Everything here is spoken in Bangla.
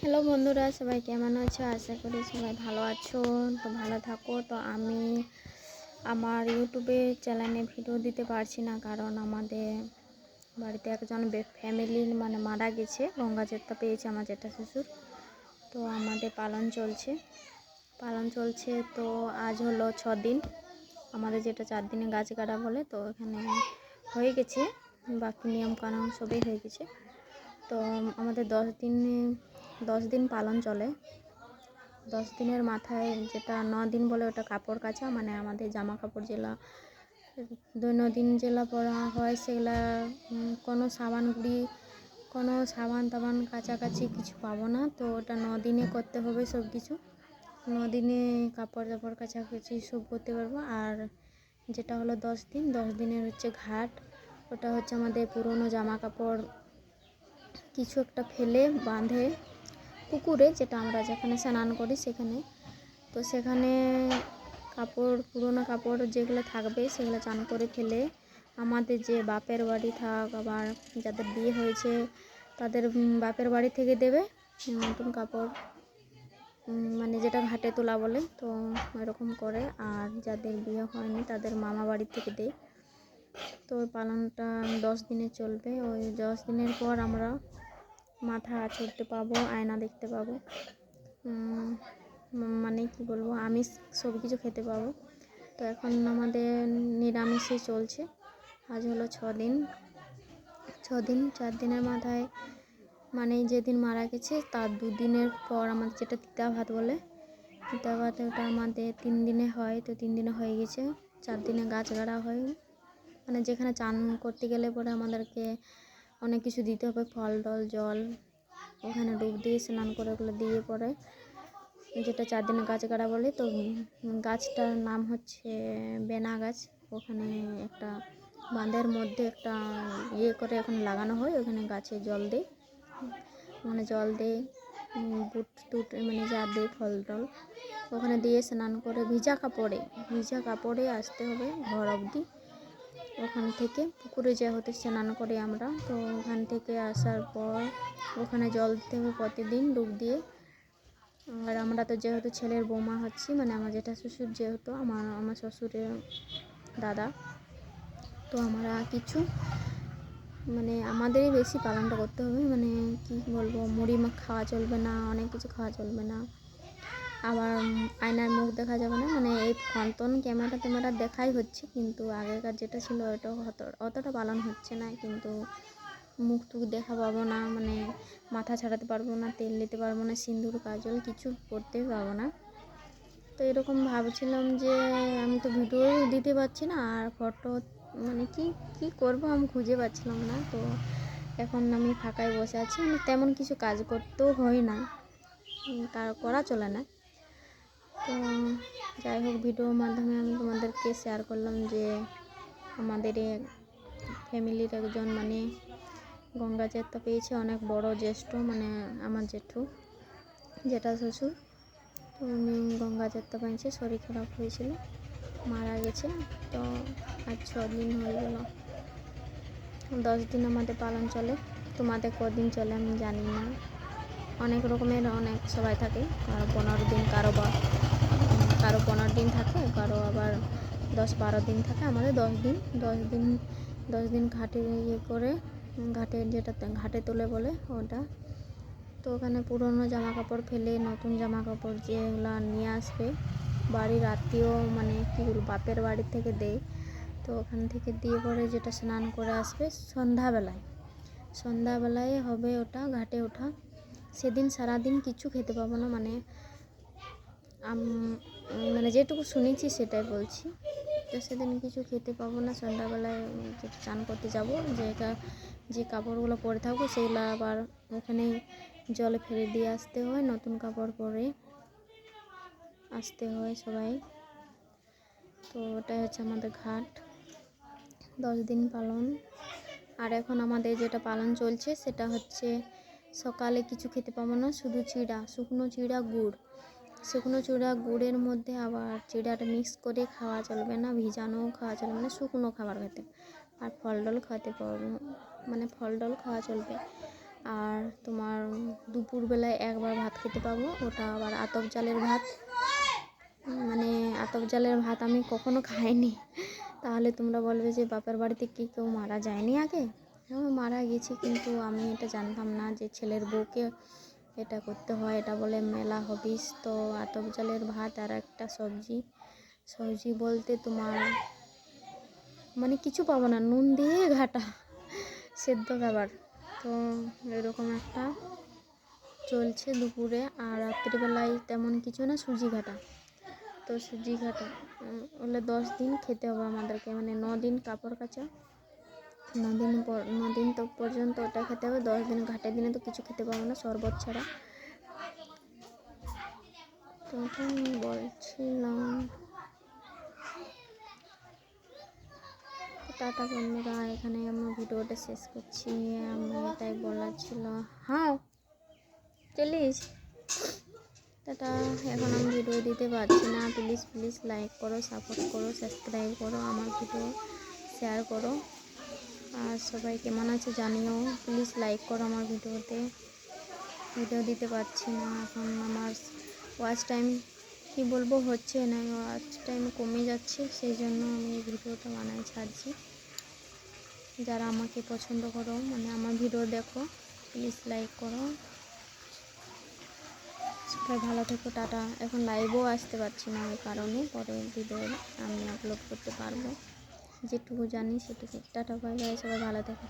হ্যালো বন্ধুরা, সবাই কেমন আছো? আশা করি সবাই ভালো আছো। তো ভালো থাকো। তো আমি আমার ইউটিউবে চ্যানেলে ভিডিও দিতে পারছি না, কারণ আমাদের বাড়িতে একজন ফ্যামিলি মারা গেছে। গঙ্গা যাত্রা পেয়েছে আমার জেঠা শ্বশুর। তো আমাদের পালন চলছে। তো আজ হলো 6 দিন। আমাদের যেটা 4 দিনে গাছ কাটা বলে, তো এখানে হয়ে গেছে, বাকি নিয়ম কানুন সবই হয়ে গেছে। তো আমাদের 10 দিন পালন চলে। 10 দিনের মাথায় যেটা 9 দিন বলে, ওটা কাপড় কাচা, মানে আমাদের জামা কাপড় যেগুলা দৈনন্দিন যেগুলা পরা হয় সেগুলা কোনো সাবান টাবান কাছাকাছি কিছু পাবো না। তো ওটা 9 দিনে করতে হবে সব কিছু। 9 দিনে কাপড় টাপড় কাছাকাছি সব করতে পারবো। আর যেটা হলো 10 দিনের হচ্ছে ঘাট। ওটা হচ্ছে আমাদের পুরনো জামা কাপড় কিছু একটা ফেলে বাঁধে পুকুরে, যেটা আমরা যেখানে স্নান করি সেখানে। তো সেখানে পুরনো কাপড় যেগুলো থাকবে সেগুলো চান করে ফেলে আমাদের যে বাপের বাড়ি থাক, আবার যাদের বিয়ে হয়েছে তাদের বাপের বাড়ি থেকে দেবে নতুন কাপড়, মানে যেটা ঘাটে তোলা বলে। তো এরকম করে। আর যাদের বিয়ে হয়নি তাদের মামা বাড়ি থেকে দেয়। তো পালনটা 10 দিনে চলবে। ওই 10 দিনের পর আমরা মাথা আঁচড়তে পাবো, আয়না দেখতে পাবো, মানে কি বলবো, আমিষ সব কিছু খেতে পাবো। তো এখন আমাদের নিরামিষে চলছে। আজ হলো 6 দিন। 4 দিনের মাথায়, মানে যেদিন মারা গেছে তার 2 দিনের পর আমাদের যেটা তিতা ভাত বলে, তিতা ভাত ওটা আমাদের 3 দিনে হয়। তো 3 দিনে হয়ে গেছে। 4 দিনে গাছ গাড়া হয়। মানে যেখানে চান করতে গেলে পরে আমাদেরকে অনেক কিছু দিতে হবে, ফল টল জল, ওখানে ডুব দিয়ে স্নান করে ওগুলো দিয়ে পরে যেটা 4 দিনে গাছ গাড়া বলে। তো গাছটার নাম হচ্ছে বেনা গাছ। ওখানে একটা বাঁধের মধ্যে একটা করে ওখানে লাগানো হয়। ওখানে গাছে জল দেয়, বুট টুট মানে যা দেয় ফল টল ওখানে দিয়ে স্নান করে ভিজা কাপড়ে আসতে হবে ঘর অবধি। ওখান থেকে পুকুরে হতে স্নান করি আমরা। তো ওখান থেকে আসার পর ওখানে জল দিতে হবে প্রতিদিন ডুব দিয়ে। আর আমরা তো যেহেতু ছেলের বৌমা হচ্ছি, মানে আমার জেঠা শ্বশুর যেহেতু আমার শ্বশুরের দাদা, তো আমরা কিছু মানে আমাদেরই বেশি পালনটা করতে হবে। মানে কি বলবো, মুড়ি খাওয়া চলবে না, অনেক কিছু খাওয়া চলবে না, আবার আয়নার মুখ দেখা যাবে না। মানে এই ফোন ক্যামেরা দেখাই হচ্ছে, কিন্তু আগেকার যেটা ছিল ওটা অতটা পালন হচ্ছে না। কিন্তু মুখ টুক দেখা পাবো না, মানে মাথা ছাড়াতে পারবো না, তেল দিতে পারবো না, সিঁদুর কাজল কিছু করতেই পারবো না। তো এরকম ভাবছিলাম যে আমি তো ভিডিও দিতে পারছি না, আর ফটো মানে কি করব আমি খুঁজে পাচ্ছিলাম না। তো এখন আমি ফাঁকায় বসে আছি, মানে তেমন কিছু কাজ করতেও হয় না, করা চলে না। তো যাই হোক, ভিডিওর মাধ্যমে আমি তোমাদেরকে শেয়ার করলাম যে আমাদের ফ্যামিলির একজন মানে গঙ্গা যাত্রা পেয়েছে, অনেক বড় জ্যেষ্ঠ, মানে আমার জেঠা শ্বশুর। তো উনি গঙ্গা যাত্রা পেয়েছে, শরীর খারাপ হয়েছিল, মারা গেছে। তো আজ 6 দিন হয়ে গেল। 10 দিন আমাদের পালন চলে। তোমাদের কদিন চলে আমি জানি না। অনেক রকমের অনেক সবাই থাকে, কারো 15 দিন, কারো 15 দিন থাকে, কারো আবার 10-12 দিন থাকে। আমাদের 10 দিন ঘাটে করে ঘাটে তোলে বলে ওটা। তো ওখানে পুরনো জামা কাপড় ফেলে নতুন জামা কাপড় যেগুলো নিয়ে আসবে বাড়ির আত্মীয়, মানে কি বলবো, বাপের বাড়ি থেকে দেয়। তো ওখান থেকে দিয়ে পরে যেটা স্নান করে আসবে সন্ধ্যাবেলায় হবে ওটা ঘাটে ওঠা। সেদিন সারাদিন কিছু খেতে পাবো না, মানে যেটুকু শুনেছি সেটাই বলছি। তো সেদিন কিছু খেতে পাবো না। সন্ধ্যাবেলায় চান করতে যাব, যে কাপড়গুলো পরে থাকবো সেগুলো আবার ওখানে জলে ফেলে দিয়ে আসতে হয়, নতুন কাপড় পরে আসতে হয় সবাই। তো ওটাই হচ্ছে আমাদের ঘাট 10 দিন পালন। আর এখন আমাদের যেটা পালন চলছে সেটা হচ্ছে সকালে কিছু খেতে পাবো না, শুধু শুকনো চিড়া গুড়ের মধ্যে আবার চিড়াটা মিক্স করে খাওয়া চলবে না, ভিজানো খাওয়া চলবে না, শুকনো খাবার খেতে। আর ফল টল খাওয়া চলবে। আর তোমার দুপুরবেলায় একবার ভাত খেতে পাবো, ওটা আবার আতপ চালের ভাত। মানে আতপ চালের ভাত আমি কখনো খাইনি, তাহলে তোমরা বলবে যে বাপের বাড়িতে কি কেউ মারা যায়নি আগে? হ্যাঁ, মারা গেছি, কিন্তু আমি এটা জানতাম না যে ছেলের বউকে এটা করতে হয়, এটা বলে মেলা হবিস। তো আতপ চালের ভাত আর একটা সবজি বলতে তোমার মানে কিছু পাবো না, নুন দিয়ে ঘাটা সেদ্ধ খাবার। তো এরকম একটা চলছে দুপুরে। আর রাত্রিবেলায় তেমন কিছু না, সুজি ঘাটা। তো সুজি ঘাটা হলে 10 দিন খেতে হবে আমাদেরকে, মানে 9 দিন কাপড় কাচা, 9 দিন তো পর্যন্ত ওটা খেতে হবে। 10 দিন ঘাটের দিনে তো কিছু খেতে পাবো না, শরবত ছাড়া। তখন বলছিলাম টাটা বন্ধুরা, এখানে আমার ভিডিওটা শেষ করছি। আমি এটাই বলার ছিল। হ্যাঁ চলিস টাটা। এখন আমি ভিডিও দিতে পারছি না, প্লিজ লাইক করো, সাপোর্ট করো, সাবস্ক্রাইব করো, আমার ভিডিও শেয়ার করো। আর সবাই কেমন আছে জানিও, প্লিজ লাইক করো আমার ভিডিওতে। ভিডিও দিতে পারছি না এখন, আমার ওয়াচ টাইম কী বলবো হচ্ছে না, ওয়াচ টাইম কমে যাচ্ছে, সেই জন্য আমি এই ভিডিওটা ছাড়ছি। যারা আমাকে পছন্দ করো, মানে আমার ভিডিও দেখো, প্লিজ লাইক করো। সবাই ভালো থেকো, টাটা। এখন লাইভও আসতে পারছি না, ওই কারণে পরে ভিডিও আমি আপলোড করতে পারবো, যেটুকু জানি সেটুকু। টাটা, বাই বাই, সবাই ভালো থেকো।